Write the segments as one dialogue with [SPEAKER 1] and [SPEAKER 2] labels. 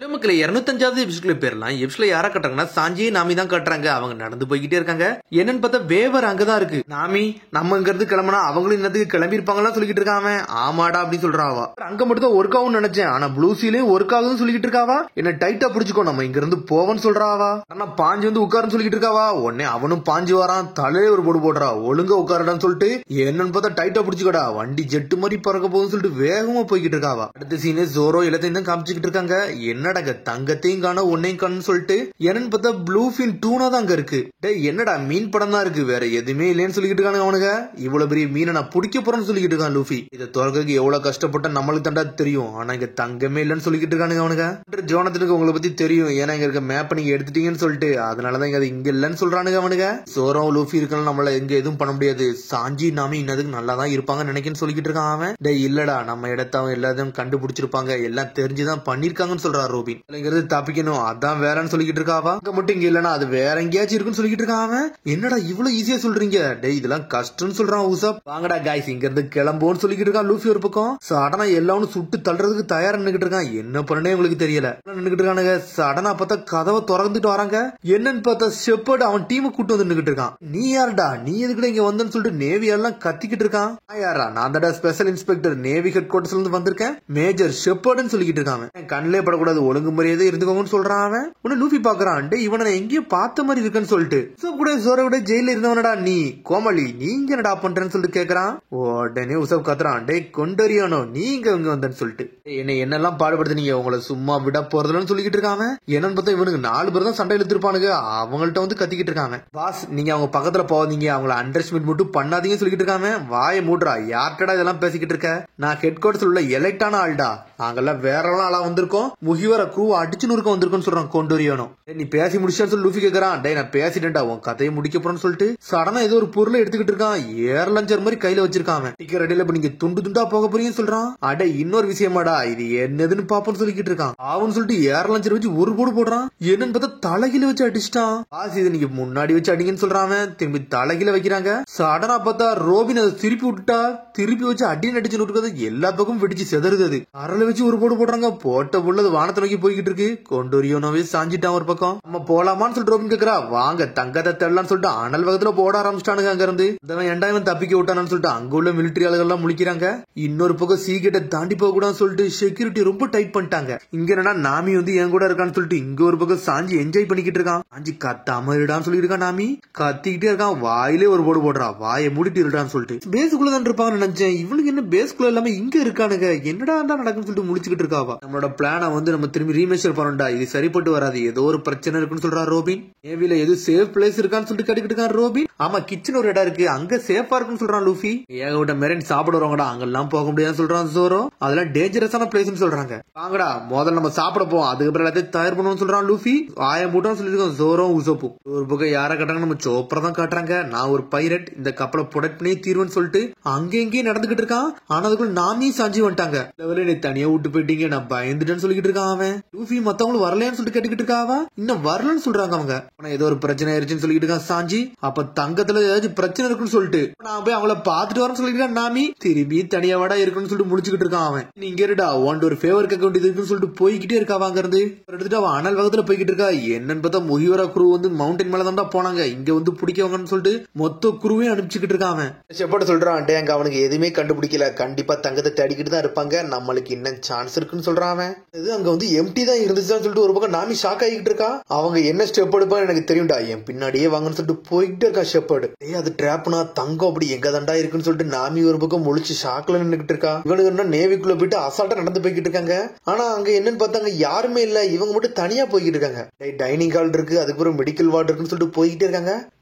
[SPEAKER 1] நமக்குள்ள 205வது எபிசோட்ல பேர்லாம் எபிசோட்ல யாரா கட்டுறாங்கன்னா சாஞ்சி நாமி தான் கட்டுறாங்க. அவங்க நடந்து போய்கிட்டே இருக்காங்க. என்னன்னு பார்த்தா வேவர் அங்கதான் இருக்கு. நாமி நம்ம இங்க இருந்து கிளம்புனா அவங்களும் இன்னத்துக்கு கிளம்பி இருப்பாங்களா சொல்லிட்டு இருக்காங்க. ஆமாடா அப்படின்னு சொல்றாவா. அங்க மட்டும் தான் ஒர்க் ஆகும் நினைச்சேன். ஆனா ப்ளூ சீலையும் ஒர்க் ஆகுதுன்னு சொல்லிட்டு இருக்காவா. என்ன டைட்டா பிடிச்சுக்கோ நம்ம இங்க இருந்து போவோம்னு சொல்றாவா. ஆனா பாஞ்சு வந்து உட்காருன்னு சொல்லிட்டு இருக்காவா. உடனே அவனும் பாஞ்சு வரான். தலையில ஒரு போடு போடுறா. ஒழுங்கா உட்காரடான்னு சொல்லிட்டு என்னன்னு பார்த்தா டைட்டா பிடிச்சுக்கோடா வண்டி ஜெட்டு மாதிரி பறக்க போகுதுன்னு சொல்லிட்டு வேகமா போய்கிட்டு இருக்காவா. அடுத்த சீனே ஜோரோ எல்லாத்தையும் தான் காமிச்சுக்கிட்டு இருக்காங்க. என்னடா தங்கத்தையும் காண உன்னையும் காணு சொல்லிட்டு என்னன்னு பார்த்தா ப்ளூ ஃபின் டூனா தான் அங்க இருக்கு. என்னடா மீன் படம் தான் இருக்கு வேற எதுவுமே இல்லைன்னு சொல்லிட்டு இருக்காங்க அவனுங்க. இவ்வளவு பெரிய மீனை நான் பிடிக்க போறேன்னு சொல்லிட்டு இருக்கான் லூஃபி. இதை துறக்கிறதுக்கு எவ்வளவு கஷ்டப்பட்ட நம்மளுக்கு தாண்டா தெரியும். ஆனா இங்க தங்கமே இல்லைன்னு சொல்லிட்டு இருக்கானுங்க அவனுங்க. ஜோனத்துக்கு உங்களை பத்தி தெரியும். ஏன்னா இங்க இருக்க மேப் நீங்க எடுத்துட்டீங்கன்னு சொல்லிட்டு அதனாலதான் இங்க இங்க இல்லன்னு சொல்றானுங்க அவனுங்க. சோரோ லூஃபி இருக்கலாம் நம்மள எங்க எதுவும் பண்ண முடியாது. சாஞ்சி நாமி இன்னதுக்கு நல்லா தான் இருப்பாங்க நினைக்கன்னு சொல்லிட்டு இருக்கான் அவன். இல்லடா நம்ம இடத்த அவன் எல்லாத்தையும் கண்டுபிடிச்சிருப்பாங்க. எல்லாம் தெரிஞ்சுதான் பண்ணிருக்காங்கன்னு சொல்றா ரோபின். தப்பிக்கணும் அதான் வேறன்னு சொல்லிட்டு இருக்காவா. அங்க மட்டும் இங்க இல்லனா அது வேற எங்கேயாச்சும் இருக்குன்னு சொல்லிட்டு இருக்கான். என்னடா இவ்வளவு ஈஸியா சொல்றீங்க. இதெல்லாம் கஷ்டம்னு சொல்றான் உசப். வாங்கடா காய்ஸ் இங்க இருந்து கிளம்போன்னு சொல்லிட்டு இருக்கான் லூஃபி ஒரு பக்கம். சடனா எல்லாரும் சுட்டு தள்ளுறதுக்கு தயாரா நின்னுட்டு இருக்கான். என்ன பண்ணனே உங்களுக்கு தெரியல நின்னுட்டு இருக்கானுங்க. சடனா பார்த்தா கதவை திறந்துட்டு வராங்க. என்னன்னு பார்த்தா ஷெப்பர்ட் அவன் டீமை கூட்டு வந்து நின்னுட்டு இருக்கான். நீ யாருடா நீ எதுக்குடா இங்க வந்தன்னு சொல்லிட்டு நேவி எல்லாம் கத்திக்கிட்டு இருக்கான். யாரா நான் தான் ஸ்பெஷல் இன்ஸ்பெக்டர் நேவி ஹெட் குவார்டர்ஸ்ல இருந்து வந்திருக்கேன். மேஜர் ஷெப்பர்ட்னு சொல்லிட்டு இருக்காங்க. கண்ணிலே படக்கூடாது ஒழுங்கு முறையதே இருந்துக்கோங்கன்னு சொல்றான் அவன். உன்ன லூஃபி பாக்குறான். இவனை எங்கேயோ பார்த்த மாதிரி இருக்குன்னு சொல்லிட்டு உசப் கூட ஜோரோ விட ஜெயில இருந்தவனடா நீ கோமலி நீங்க என்னடா பண்றேன்னு சொல்லிட்டு கேக்குறான். உடனே உசப் கத்துறான். கொண்டறியானோ நீங்க இங்க வந்தேன்னு சொல்லிட்டு என்னெல்லாம் பாடுபடுத்துனீங்க உங்களை சும்மா விட போறதுலன்னு சொல்லிட்டு இருக்காங்க. என்னன்னு பார்த்தா இவனுக்கு 4 பேர் தான் சண்டை இழுத்துருப்பானுங்க. அவங்கள்ட்ட வந்து கத்திக்கிட்டு இருக்காங்க. பாஸ் நீங்க அவங்க பக்கத்துல போவாதீங்க அவங்களை அண்டர்ஸ்டிமேட் மட்டும் பண்ணாதீங்கன்னு சொல்லிட்டு இருக்காங்க. வாயை மூடுறா யார்டா இதெல்லாம் பேசிக்கிட்டு இருக்க. நான் ஹெட் குவார்டர்ஸ்ல உள்ள எலெக்டான ஆள்டா. நாங்கெல்லாம் வேற ஆளா வந்திருக்கோம். முகிவர க்ரூ அடிச்சு நூறுக்க வந்திருக்கோம் சொல்றான் கொண்டோரியானோ. நீ பேசி முடிச்சான்னு சொல்லி லூஃபி கேக்குறான். நான் பேசிட்டேன்டா உன் கதையை முடிக்க போறேன்னு சொல்லிட்டு சடனா ஏதோ ஒரு பொருளை எடுத்துக்கிட்டு இருக்கான். ஏர் லஞ்சர் மாதிரி கையில வச்சிருக்கான். டிக்கெட் ரெடியில நீங்க துண்டு துண்டா போக போறீங்கன்னு சொல்றான். இன்னொரு விஷயமாடா இது என்னதுன்னு பாப்போம்னு சொல்லிக்கிட்டு இருக்கான். அவன் சொல்லிட்டு ஏர் லஞ்சர் வச்சு ஒரு போடு போடுறான். என்னன்னு பார்த்தா தலைகில வச்சு அடிச்சிட்டான். பாஸ் இது நீங்க முன்னாடி வச்சு அடிங்கன்னு சொல்றான். திரும்பி தலைகில வைக்கிறாங்க. சடனா பார்த்தா ரோபின் அதை திருப்பி விட்டுட்டா. திருப்பி வச்சு அடின்னு அடிச்சு விட்டுறது எல்லா பக்கமும் வெடிச்சு செதறுது. அரல வச்சு ஒரு போடு போடுறாங்க. போட்ட புள்ளது வானத்தை நோக்கி போய்கிட்டு இருக்கு. கொண்டோரியோனோவே சாஞ்சிட்டான் ஒரு பக்கம். நம்ம போலாமான்னு சொல்லிட்டு ரோபின் கேக்குறா. வாங்க தங்கத்தை தெரியலான்னு சொல்லிட்டு அனல் வேகத்துல போட ஆரம்பிச்சிட்டானுங்க. அங்க இருந்து இவன் தப்பிக்க விட்டானு சொல்லிட்டு அங்க உள்ள மிலிட்டரி ஆளுகள் எல்லாம் முழிக்கிறாங்க. இன்னொரு பக்கம் சீக்கிரட்ட தாண்டி போக கூடாதுன்னு சொல்லிட்டு செக்யூரிட்டி ரொம்ப டைட் பண்ணிட்டாங்க. இங்க என்னன்னா நாமி வந்து என் கூட இருக்கான்னு சொல்லிட்டு இங்க ஒரு பக்கம் சாஞ்சி என்ஜாய் பண்ணிக்கிட்டு இருக்கான். சாஞ்சி கத்தாம இருடான்னு சொல்லிட்டு இருக்கான். நாமி கத்திக்கிட்டே இருக்கான். வாயிலே ஒரு போடு போடுறா. வாயை மூடிட்டு இருடான்னு சொல்லிட்டு பேஸ்க்குள்ளதான் இருப்பாங்க நினைச்சேன். இவனுக்கு என்ன பேஸ்க்குள்ள எல்லாமே இங்க இருக்கானுங்க. என்னடா நடக்குன்னு சொல்லிட்டு முடிச்சுக்கிட்டு இருக்காவா. நம்மளோட பிளான வந்து நம்ம திரும்பி ரீமேஷர் பண்ணோம்டா. இது சரிப்பட்டு வராது. ஏதோ ஒரு பிரச்சனை இருக்குன்னு சொல்றா ரோபின். நேவில எது சேஃப் பிளேஸ் இருக்கான்னு சொல்லிட்டு கேட்டுக்கிட்டு இருக்கான் ரோபின். ஆமா கிச்சன் ஒரு இடம் இருக்கு அங்க சேஃபா இருக்குன்னு சொல்றான் லூஃபி. ஏகப்பட்ட மெரின் சாப்பிட வருவாங்கடா அங்கெல்லாம் போக முடியாதுன்னு சொல்றான் ஜோரோ. அதெல்லாம் டேஞ்சரஸான பிளேஸ்னு சொல்றாங்க. வாங்கடா முதல்ல நம்ம சாப்பிட போவோம் அதுக்கப்புறம் எல்லாத்தையும் தயார் பண்ணுவோம் சொல்றான் லூஃபி. ஆயம்பூட்டம் சொல்லிருக்கோம் ஜோரோ உசப்பும். ஒரு பக்கம் யார காட்டுறாங்க நம்ம சோப்ரா தான் காட்டுறாங்க. நான் ஒரு பைரட் இந்த கப்பலை ப்ரொடக்ட் பண்ணி தீர்வுன்னு சொல்லிட்டு அங்கே எங்கேயும் நடந்துகிட்டு இருக்கான். ஆனா அதுக்குள்ள நாமி சாஞ்சி வந்துட்டாங்க. நீ தனியா விட்டு போயிட்டீங்க நான் பயந்துட்டேன்னு சொல்லிட்டு இருக்கான் அவன். லூஃபி மத்தவங்களும் வரலையான்னு சொல்லிட்டு கேட்டுக்கிட்டு இருக்காவா. இன்னும் வரலன்னு சொல்றாங்க அவங்க. ஏதோ ஒரு பிரச்சனை ஆயிருச்சுன்னு சொல்லிட்டு இருக்கான் சாஞ்சி. அப்ப தங்கத்துல ஏதாச்சும் பிரச்சனை இருக்குன்னு சொல்லிட்டு நான் போய் அவங்கள பாத்துட்டு வரேன்னு சொல்லிட்டு நாமி திரும்பி தனியா வாடா இருக்குன்னு சொல்லிட்டு முடிச்சுக்கிட்டு இருக்கான் அவன். நீங்க இருடா உன்ட ஒரு ஃபேவர் கேட்க வேண்டியது இருக்குன்னு சொல்லிட்டு போய்கிட்டே இருக்காவா. அங்க இருந்து எடுத்துட்டு அவன் அனல் வேகத்துல போய்கிட்டு இருக்கா. என்னன்னு பார்த்தா முகிவரா குரூ வந்து மவுண்டன் மேல தான்டா போனாங்க. இங்க வந்து பிடிக்கவங்கன்னு சொல்லிட்டு மொத்த குருவையும் அனுப்பிச்சுக்கிட்டு இருக்கான் அவன். செப்போட சொல்றான் அங்க அவனுக்கு எதுவுமே கண்டுபிடிக்கல. கண்டிப்பா தங்கத்தை தேடிக்கிட்டு தான் இருப்பாங்க. நம்மளுக்கு இன்னும் சான்ஸ் இருக்குன்னு சொல்றான் அவன். அங்க வந்து எம்டி தான் இருந்துச்சுன்னு சொல்லிட்டு ஒரு பக்கம் நாமி ஷாக் ஆகிட்டு இருக்கா. அவங்க என்ன ஸ்டெப் எடுப்பான்னு எனக்கு தெரியும்டா என் பின்னாடியே வாங்கன்னு சொல்லிட்டு போயிட்டே இருக்கா ஷெப்பர்டு. அது டிராப்னா தங்கம் அப்படி எங்க தண்டா இருக்குன்னு சொல்லிட்டு நாமி ஒரு பக்கம் முழிச்சு ஷாக்ல நின்னுகிட்டு இருக்கா. இவனுக்கு நேவிக்குள்ள போயிட்டு அசால்ட்டா நடந்து போய்கிட்டு இருக்காங்க. ஆனா அங்க என்னன்னு பார்த்தாங்க யாருமே இல்ல. இவங்க மட்டும் தனியா போய்கிட்டு இருக்காங்க. டைனிங் ஹால் இருக்கு அதுக்கப்புறம் மெடிக்கல் வார்டு இருக்குன்னு சொல்லிட்டு போய்கிட்டே இருக்காங்க.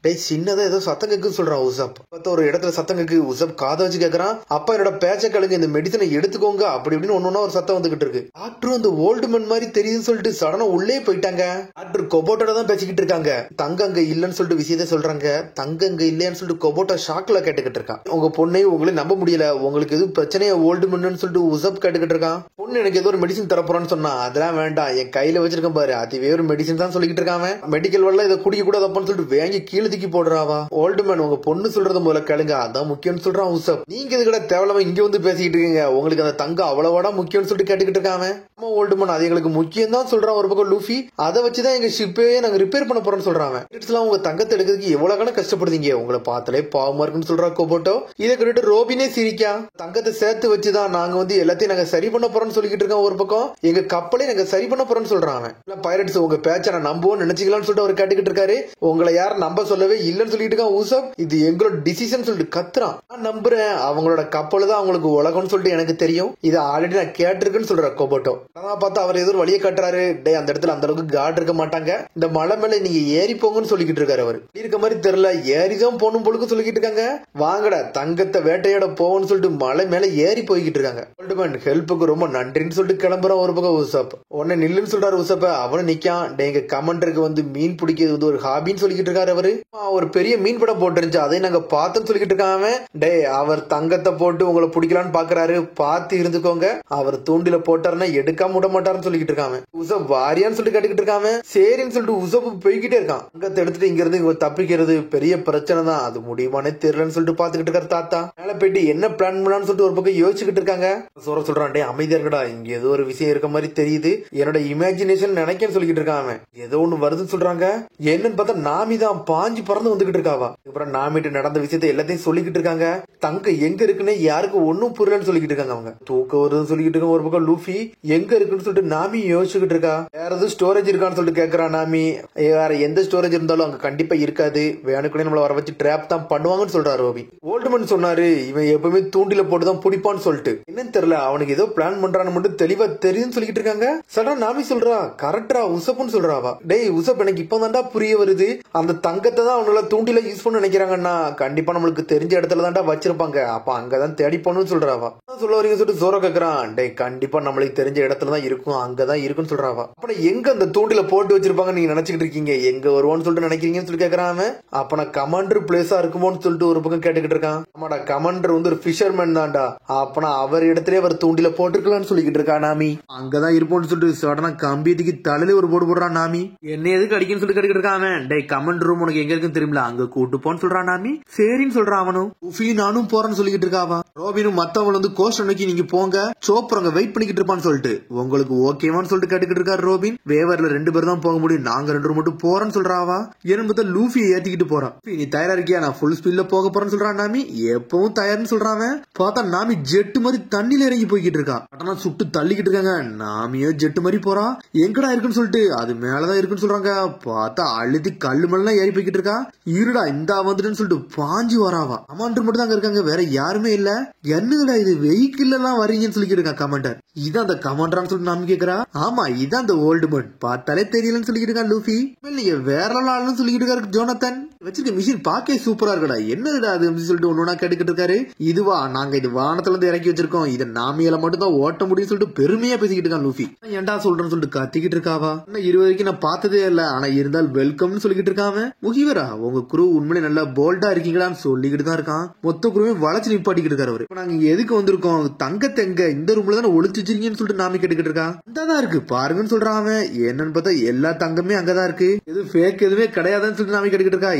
[SPEAKER 1] சின்னதா ஏதோ சத்தம் கேக்குன்னு சொல்றான் உசப். ஒரு இடத்துல சத்தம் கேக்கு. உசப் காதை வச்சு கேக்குறான். அப்பா என்னோட பேச்ச கழுங்க இந்த மெடிசனை எடுத்துக்கோங்க அப்படி இப்படின்னு ஒன்னொன்னா ஒரு சத்தம் வந்துகிட்டு இருக்கு. டாக்டர் அந்த ஓல்டு மேன் மாதிரி தெரியுதுன்னு சொல்லிட்டு சடனா உள்ளே போயிட்டாங்க. டாக்டர் கொபோட்டோட தான் பேசிக்கிட்டு இருக்காங்க. தங்க அங்க இல்லன்னு சொல்லிட்டு விஷயத்த சொல்றாங்க. தங்க அங்க இல்லையான்னு சொல்லிட்டு கொபோட்டோ ஷாக்ல கேட்டுக்கிட்டு இருக்கான். உங்க பொண்ணை உங்களை நம்ப முடியல உங்களுக்கு எதுவும் பிரச்சனையா ஓல்டு மேன் சொல்லிட்டு உசப் கேட்டுக்கிட்டு இருக்கான். பொண்ணு எனக்கு ஏதோ ஒரு மெடிசன் தரப்போறான்னு சொன்னா அதெல்லாம் வேண்டாம், என் கையில வச்சிருக்கேன் பாரு அதுவே ஒரு மெடிசன் தான் சொல்லிட்டு இருக்காம. மெடிக்கல் வரல இதை குடிக்க கூட தப்பான்னு சொல்லிட்டு வாங்கி கீழே தூக்கி போடுறாவா. ஓல்டு மேன் உங்க பொண்ணு சொல்றது போல கேளுங்க, அதான் முக்கியம்னு சொல்றான் உசப். நீங்க இது கூட தேவையில்லாம இங்க வந்து பேசிக்கிட்டு இருக்கீங்க, உங்களுக்கு அந்த தங்கம் அவ்வளவாடா முக்கியம்னு சொல்லிட்டு கேட்டுக்கிட்டு இருக்காம. ஆமா ஓல்டு மேன் அது எங்களுக்கு முக்கியம் தான் சொல்றான் ஒரு பக்கம் லூஃபி. அதை வச்சுதான் எங்க ஷிப்பே நாங்க ரிப்பேர் பண்ண போறோம்னு சொல்றாங்க. உங்க தங்கத்தை எடுக்கிறதுக்கு எவ்வளவு கணக்கு கஷ்டப்படுறீங்க, உங்களை பார்த்தாலே பாவமா இருக்குன்னு சொல்றா கோபோட்டோ. இதை கேட்டு ரோபினே சிரிக்கா. தங்கத்தை சேர்த்து வச்சுதான் நாங்க வந்து எல்லாத்தையும் நாங்க சரி பண்ண போறோம்னு சொல்லிக்கிட்டு இருக்கோம் ஒரு பக்கம். எங்க கப்பலை நாங்க சரி பண்ண போறோம்னு சொல்றாங்க. பைரட்ஸ் உங்க பேச்ச நான் நம்புவோம் நினைச்சீங்களான்னு சொல்லிட்டு அவர் கேட்டுக்கிட்டு இருக்காரு. உங்களை யாரும் நம்ப சொல்லவே இல்லன்னு சொல்லிட்டு இருக்கான் உசப். இது எங்களோட டிசிஷன் சொல்லிட்டு கத்துறான். நான் நம்புறேன், அவங்களோட கப்பல் தான் அவங்களுக்கு உலகம்னு சொல்லிட்டு எனக்கு தெரியும், இதை ஆல்ரெடி நான் கேட்டிருக்கேன்னு சொல்ற கோபோட்டோ. அதான் பார்த்தா அவர் ஏதோ ஒரு வழியை காட்டுறாரு. டே அந்த இடத்துல அந்த அளவுக்கு காட் இருக்க மாட்டாங்க, இந்த மலை மேல நீங்க ஏறி போங்கன்னு சொல்லிக்கிட்டு இருக்காரு. அவர் இருக்க மாதிரி தெரியல, ஏறிதான் போகணும் பொழுது சொல்லிக்கிட்டு இருக்காங்க. வாங்கடா தங்கத்தை வேட்டையாட போவோம்னு சொல்லிட்டு மலை மேல ஏறி போய்கிட்டு இருக்காங்க. ஹெல்ப்புக்கு ரொம்ப நன்றின்னு சொல்லிட்டு கிளம்புறான் ஒரு பக்கம் உசப். உடனே நில்லுன்னு சொல்றாரு உசப்ப. அவனு நிக்கான். எங்க கமாண்டருக்கு வந்து மீன் பிடிக்கிறது வந்து ஒரு ஹாபின்னு சொல்லிக்கிட்டு இருக்காரு. அவரு ஒரு பெரிய மீன் படம் போட்டுருந்துச்சு, அதை நாங்க பார்த்தோன்னு சொல்லிக்கிட்டு இருக்காம. டே அவர் தங்கத்தை போட்டு உங்களை பிடிக்கலான்னு பாக்குறாரு, பார்த்து இருந்துக்கோங்க, அவர் தூண்டில போட்டாருன்னா எடுக்காம விட மாட்டாருன்னு சொல்லிக்கிட்டு இருக்காம. உசப் வாரியான்னு சொல்லிட்டு கேட்டுக்கிட்டு இருக்காம. சரின்னு சொல்லிட்டு உசப் போய்கிட்டே இருக்கான். தங்கத்தை எடுத்துட்டு இங்க இருந்து இங்க தப்பிக்கிறது பெரிய பிரச்சனை தான், அது முடியுமானே தெரியலன்னு சொல்லிட்டு பாத்துக்கிட்டு இருக்காரு தாத்தா. மேல போயிட்டு என்ன பிளான் பண்ணலான்னு சொல்லிட்டு ஒரு பக்கம் யோசிச்சுக்கிட்டு இருக்காங்க. சொல்றான், டே அமைதியா இருக்கடா, இங்க ஏதோ ஒரு விஷயம் இருக்க மாதிரி தெரியுது, என்னோட இமேஜினேஷன் நினைக்கன்னு சொல்லிட்டு இருக்கான். ஏதோ ஒண்ணு வருதுன்னு சொல்றாங்க. என்னன்னு பார்த்தா நாமி தான் பாஞ்சு பறந்து வந்துகிட்டு இருக்காவா. அப்புறம் நாமிட்டு நடந்த விஷயத்தை எல்லாத்தையும் சொல்லிக்கிட்டு இருக்காங்க. தங்க எங்க இருக்குன்னு யாருக்கு ஒன்னும் புரியலன்னு சொல்லிக்கிட்டு இருக்காங்க. அவங்க தூக்க வருதுன்னு சொல்லிக்கிட்டு இருக்காங்க. ஒரு பக்கம் லூஃபி எங்க இருக்குன்னு சொல்லிட்டு நாமி யோசிச்சுக்கிட்டு இருக்கா. வேற எதுவும் ஸ்டோரேஜ் இருக்கான்னு சொல்லிட்டு கேக்குறான் நாமி. வேற எந்த ஸ்டோரேஜ் இருந்தாலும் அங்க கண்டிப்பா இருக்காது, வேணுக்குனே நம்மள வர வச்சு ட்ராப் தான் பண்ணுவாங்கன்னு சொல்றாரு ரோபி. ஓல்டுமன் சொன்னாரு இவன் எப்பவுமே தூண்டில போட்டுதான் பிடிப்பான்னு சொல்லிட்டு. என்னன்னு தெரியல, அவனுக்கு ஏதோ பிளான் பண்றான்னு மட்டும் தெளிவா தெரியும்னு சொல்லிக்கிட்டு இருக்காங்க. சடன் நாமி சொல்றா கரெக்டா உசப்புன்னு சொல்றாவா. டேய் உசப் எனக்கு இப்ப தான்டா புரிய வருது, அந்த தங்கத்தை தான் அவனால தூண்டில யூஸ் பண்ண நினைக்கிறாங்கன்னா கண்டிப்பா நம்மளுக்கு தெரிஞ்ச இடத்துல தான்டா வச்சிருப்பாங்க, அப்ப அங்கதான் தேடி போகணும்னு சொல்றாவா. சொல்ல வரீங்க சொல்லிட்டு ஜோரோ கேக்குறான். டே கண்டிப்பா நம்மளுக்கு தெரிஞ்ச இடத்துல தான் இருக்கும், அங்கதான் இருக்குன்னு சொல்றாவா. அப்ப எங்க அந்த தூண்டில போட்டு வச்சிருப்பாங்க நீங்க நினைச்சுக்கிட்டு இருக்கீங்க, எங்க வருவோம்னு சொல்லிட்டு நினைக்கிறீங்கன்னு சொல்லி கேக்குறான். அப்ப நான் கமாண்டர் பிளேஸா இருக்குமோன்னு சொல்லிட்டு ஒரு பக்கம் கேட்டுக்கிட்டு இருக்கான். ஆமாடா கமாண்டர் வந்து ஒரு பிஷர்மேன் தான்டா, அப்ப நான் அவர் இடத்துல அவர் தூண்டில போட்டுக்கலாம்னு சொல்லிக்கிட்டு இருக்கா நாமி. அங்கதான் இருப்போம்னு சொல்லிட்டு சடனா கம்பியத்துக்கு தலையில ஒரு போடு போடுறான் நாமி. என்ன எதுக்கு அடிக்கன்னு சொல்லிட்டு கேட்டுக்கிட்டு இருக்கான். டே கமெண்ட் ரூம் உனக்கு எங்க இருக்குன்னு தெரியுமில, அங்க கூட்டு போன்னு சொல்றான் நாமி. சரின்னு சொல்றான் அவனும். உஃபி நானும் போறேன்னு சொல்லிக்கிட்டு இருக்காவா. ரோபினும் மத்தவங்க வந்து கோஸ்ட் நோக்கி நீங்க போங்க, சோப்பர் அங்க வெயிட் பண்ணிக்கிட்டு இருப்பான்னு சொல்லிட்டு உங்களுக்கு ஓகேவான்னு சொல்லிட்டு கேட்டுக்கிட்டு இருக்காரு ரோபின். வேவர்ல 2 பேர் தான் போக முடியும், நாங்க 2 பேர் மட்டும் போறேன்னு சொல்றாவா. ஏன்னு பார்த்தா லூஃபி ஏத்திக்கிட்டு போறான். நீ தயாரா இருக்கியா, நான் ஃபுல் ஸ்பீட்ல போக போறேன்னு சொல்றான் நாமி. எப்பவும் தயார்னு சொல்றான். பார்த்தா நாமி ஜெட் மாதிரி தண்ணியில இறங்கி போய்கிட்டு இருக்கா. ஆனா சுட்டு தள்ளிக்கிட்டு இருக்காங்க. நாமியோ ஜெட் மாதிரி போறா. எங்கடா இருக்குன்னு சொல்லிட்டு அது மேலதான் இருக்குன்னு சொல்றாங்க. பார்த்தா அழுத்தி கல்லு மேலாம் ஏறி போய்கிட்டு இருக்கா. இருடா இந்த வந்துட்டுன்னு சொல்லிட்டு பாஞ்சு வராவா. கமாண்டர் மட்டும் தாங்க இருக்காங்க, வேற யாருமே இல்ல. என்னடா இது வெஹிக்கிள் எல்லாம் வரீங்கன்னு சொல்லிக்கிட்டு இருக்கா கமாண்டர். இதான் அந்த கமாண்டரான்னு சொல்லிட்டு நாமி கேக்குறா. ஆமா இதான் அந்த ஓல்டு மட், பார்த்தாலே தெரியலன்னு சொல்லிக்கிட்டு இருக்கா லூஃபி. நீங்க வேற ஆளுன்னு சொல்லிக்கிட்டு இருக்காரு ஜோனத்தன். வச்சிருக்க மிஷின் பாக்கே சூப்பரா இருக்கடா, என்னடா அது சொல்லிட்டு ஒன்னொன்னா கேட்டுக்கிட்டு இருக்காரு. இதுவா நாங்க இது வானத்துல இருந்து இறக்கி வச்சிருக்கோம், இதை நாமியால மட்டும் தான் ஓட்ட முடியும் சொல்லிட்டு பெருமையா பேசிக்கிட்டு இருக்கான் லூஃபி. ஏன்டா சொல்றேன்னு சொல்லிட்டு கத்திக்கிட்டு இருக்காவா. இது வரைக்கும் நான் பார்த்ததே இல்ல, ஆனா இருந்தால் வெல்கம்னு சொல்லிக்கிட்டு இருக்காம. முகிவரா உங்க குரூ உண்மையிலே நல்லா போல்டா இருக்கீங்களான்னு சொல்லிக்கிட்டு தான் இருக்கான். மொத்த குருவே வளைச்சு நிப்பாட்டிக்கிட்டு இருக்காரு அவரு. நாங்க எதுக்கு வந்திருக்கோம், தங்கத்தை எங்க இந்த ரூம்ல தானே ஒளிச்சு வச்சிருக்கீங்கன்னு சொல்லிட்டு நாமி கேட்டுக்கிட்டு இருக்கா. அங்கதான் இருக்கு பாருங்கன்னு சொல்றான். என்னன்னு பார்த்தா எல்லா தங்கமே அங்கதான் இருக்கு, எது ஃபேக் எதுவுமே கிடையாதுன்னு சொல்லிட்டு நாமி கேட்டுக்கிட்டு இருக்கா.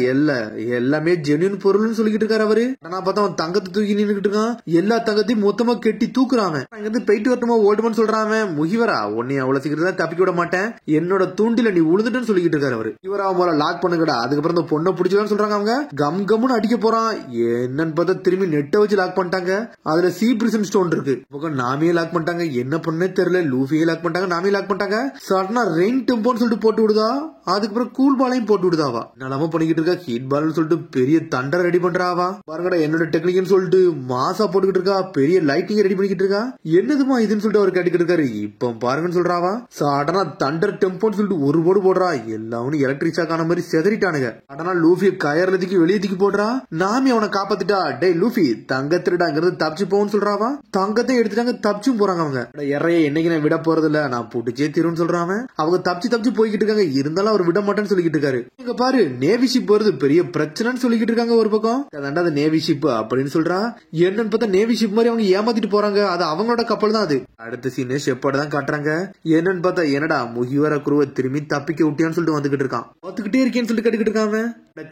[SPEAKER 1] எல்லாமே ஜென்யூன் பொருள்னு சொல்லிக்கிட்டு இருக்காரு அவரு. ஆனா பார்த்தா அவன் தங்கத்தை தூக்கி நின்னுக்கிட்டு இருக்கான். எல்லா தங்கத்தையும் மொத்தமா கெட்டி தூக்குறான். அங்க இருந்து போயிட்டு வரட்டுமா ஓடுமான்னு சொல்றான். முகிவரா உன்னை அவ்வளவு சீக்கிரம் தப்பிக்க விட மாட்டேன், என்னோட தூண்டில நீ உழுதுட்டுன்னு சொல்லிக்கிட்டு இருக்காரு அவரு. இவரா முதல்ல லாக் பண்ணுங்கடா, அதுக்கப்புறம் இந்த பொண்ணை பிடிச்சதான்னு சொல்றாங்க. அவங்க கம் கம்னு அடிக்க போறான். என்னன்னு பார்த்தா திரும்பி நெட்டை வச்சு லாக் பண்ணிட்டாங்க. அதுல சி பிரிசன் ஸ்டோன் இருக்கு. நாமியே லாக் பண்ணிட்டாங்க, என்ன பண்ணே தெரியல. லூஃபியே லாக் பண்ணிட்டாங்க, நாமியே லாக் பண்ணிட்டாங்க. சடனா ரெயின் டெம்போன்னு சொல்லிட்டு போட்டு விடுதா. அதுக்கப்புறம் கூல் பாலையும் போட்டு விடுதாவா. நல்லாம பண்ணிக்கிட்டு இருக்கா. ஹீட் பால்னு சொல்லிட்டு பெரிய தண்டரை ரெடி பண்றாவா. பாருங்கடா என்னோட டெக்னிக்னு சொல்லிட்டு மாசா போட்டுக்கிட்டு இருக்கா. பெரிய லைட்டிங் ரெடி பண்ணிக்கிட்டு இருக்கா. என்னதுமா இதுன்னு சொல்லிட்டு அவர் கேட்டுக்கிட்டு இருக்காரு. இப்ப பாருங்கன்னு சொல்றாவா. சடனா தண்டர் டெம்போன்னு சொல்லிட்டு ஒரு போடு போடுறா. எல்லாரும் எலக்ட்ரிக் ஷாக் ஆன மாதிரி செதறிட்டானுங்க. சடனா லூஃபி கயர்ல தூக்கி வெளியே தூக்கி போடுறா. நாமி அவனை காப்பாத்திட்டா. டே லூஃபி தங்கத்திருடாங்கிறது தப்பிச்சு போன்னு சொல்றாவா. தங்கத்தை எடுத்துட்டாங்க, தப்பிச்சும் போறாங்க. அவங்க இறைய என்னைக்கு நான் விட போறது இல்ல, நான் புடிச்சே தீருன்னு சொல்றாங்க. அவங்க தப்பிச்சு போய்கிட்டு இருக்காங்க. இருந்தாலும் அதனால அவர் விட மாட்டேன்னு சொல்லிட்டு இருக்காரு. இங்க பாரு நேவி ஷிப் வருது பெரிய பிரச்சனைன்னு சொல்லிட்டு இருக்காங்க ஒரு பக்கம். அதாண்டா அது நேவி ஷிப் அப்படின்னு சொல்றா. என்னன்னு பார்த்தா நேவி ஷிப் மாதிரி அவங்க ஏமாத்திட்டு போறாங்க. அது அவங்களோட கப்பல் தான் அது. அடுத்த சீனு ஷெப்பர்ட் தான் காட்டுறாங்க. என்னன்னு பார்த்தா என்னடா முகிவர குருவை திரும்பி தப்பிக்க விட்டியான்னு சொல்லிட்டு வந்துகிட்டு இருக்கான். பார்த்துக்கிட்டே இருக்கேன்னு சொல்லிட்டு கேட்டுக்கிட்டு இருக்காங்க.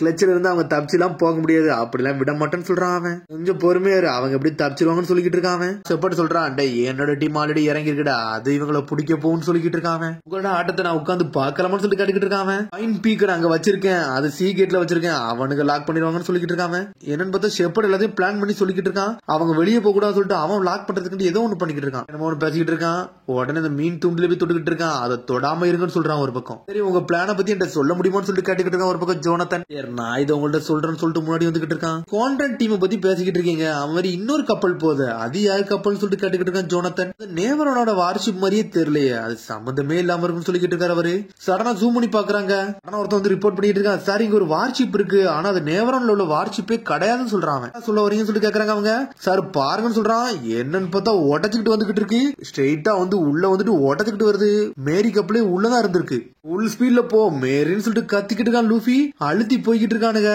[SPEAKER 1] கிளச்சில இருந்து அவங்க தப்பிச்சுலாம் போக முடியாது, அப்படிலாம் விட மாட்டேன்னு சொல்றான் அவன். கொஞ்சம் பொறுமையா அவங்க எப்படி தப்பிச்சிருவாங்கன்னு சொல்லிட்டு இருக்கான். ஷெப்பர்ட் சொல்றான், என்னோட டீம் ஆல்ரெடி இறங்கி இருக்குடா, அது இவங்களை பிடிக்க போகும்னு சொல்லிட்டு இருக்கான். உங்களோட ஆட்டத்தை நான் உட்காந்து பாக்கலாம்னு சொல்லிட்டு கேட்டுக்கிட்டு இருக்கான். ஃபைன் பீக்கர் அங்க வச்சிருக்கேன், அது சி கேட்ல வச்சிருக்கேன், அவனுக்கு லாக் பண்ணிடுவாங்கன்னு சொல்லிட்டு இருக்கான். என்னன்னு பார்த்தா ஷெப்பர்ட் எல்லாத்தையும் பிளான் பண்ணி சொல்லிட்டு இருக்கான். அவங்க வெளியே போக கூடாது சொல்லிட்டு அவன் லாக் பண்றதுக்கு ஏதோ ஒண்ணு பண்ணிக்கிட்டு இருக்கான். என்னமோ ஒன்று பேசிக்கிட்டு இருக்கான். உடனே இந்த மீன் துண்டுல போய் தொட்டுக்கிட்டு இருக்கான். அதை தொடாம இருங்கன்னு சொல்றான் ஒரு பக்கம். சரி உங்க பிளான பத்தி என்கிட்ட சொல்ல முடியுமான்னு சொல்லிட்டு கேட்டுக்கிட்டு இருக்கான் ஒரு பக்கம் ஜோனத்தன். நான் இதை உங்கள்ட்ட சொல்றேன்னு சொல்லிட்டு முன்னாடி வந்துகிட்டு இருக்கான். கான்ட்ராக்ட் டீமை பத்தி பேசிக்கிட்டு இருக்கீங்க, அவன் மாதிரி இன்னொரு கப்பல் போகுது, அது யாரு கப்பல்னு சொல்லிட்டு கேட்டுக்கிட்டு இருக்கான் ஜோனத்தன். நேவரோட வார்ஷிப் மாதிரியே தெரியலையே, அது சம்பந்தமே இல்லாம இருக்குன்னு சொல்லிக்கிட்டு இருக்காரு அவரு. சடனா ஜூம் பண்ணி பாக்குறாங்க. ஆனா ஒருத்தன் வந்து ரிப்போர்ட் பண்ணிட்டு இருக்கான், சார் இங்க ஒரு வார்ஷிப் இருக்கு, ஆனா அது நேவரோன்ல உள்ள வார்ஷிப்பே கிடையாதுன்னு சொல்றான். சொல்ல வரீங்கன்னு சொல்லி கேக்குறாங்க அவங்க. சார் பாருங்கன்னு சொல்றான். என்னன்னு பார்த்தா உடச்சுக்கிட்டு வந்துகிட்டு இருக்கு. ஸ்ட்ரெயிட்டா வந்து உள்ள வந்துட்டு உடச்சுக்கிட்டு வருது. மேரி கப்பலே உள்ளதான் இருந்திருக்கு. ஃபுல் ஸ்பீட்ல போ மேரின்னு சொல்லிட்டு கத்திக்கிட்டு இருக்கான் லூஃபி. அழுத்தி போய்கிட்டு இருக்கானுங்க.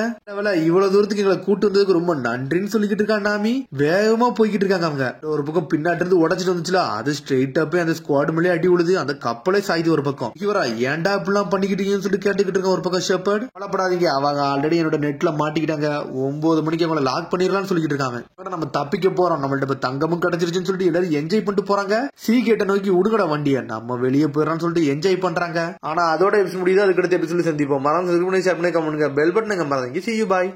[SPEAKER 1] இவ்வளவு தூரத்துக்கு எங்களை கூட்டு வந்ததுக்கு ரொம்ப நன்றின்னு சொல்லிக்கிட்டு இருக்கான் நாமி. வேகமா போய்கிட்டு இருக்காங்க அவங்க. ஒரு பக்கம் பின்னாடி இருந்து உடச்சிட்டு வந்துச்சுல, அது ஸ்ட்ரெயிட்டா போய் அந்த ஸ்குவாட் மேலே அடி விழுது. அந்த கப்பலே சாயுது ஒரு பக்கம். இவரா ஏன்டா இப்படிலாம் பண்ணிக்கிட்டீங்கன்னு சொல்லிட்டு கேட்டுக்கிட்டு இருக்கான் ஒரு பக்கம் ஷெப்பர்ட். கவலைப்படாதீங்க, அவங்க ஆல்ரெடி என்னோட நெட்ல மாட்டிக்கிட்டாங்க, 9 மணிக்கு அவங்களை லாக் பண்ணிடலாம்னு சொல்லிட்டு இருக்காங்க. நம்ம தப்பிக்க போறோம், நம்மள்ட்ட இப்ப தங்கமும் கிடைச்சிருச்சுன்னு சொல்லிட்டு எல்லாரும் என்ஜாய் பண்ணிட்டு போறாங்க. சி கேட்ட நோக்கி உடுங்கட வண்டியை, நம்ம வெளியே போயிடறான்னு சொல்லிட்டு என்ஜாய் பண்றாங்க. ஆனா அதோட எபிசோட் முடியுது. அதுக்கு அடுத்த எபிசோட் சந்திப்போம். மறந்து ஷேர் பண்ணி கமெண்ட் பெல் பட்டன் மறந்துங்க. See you, bye.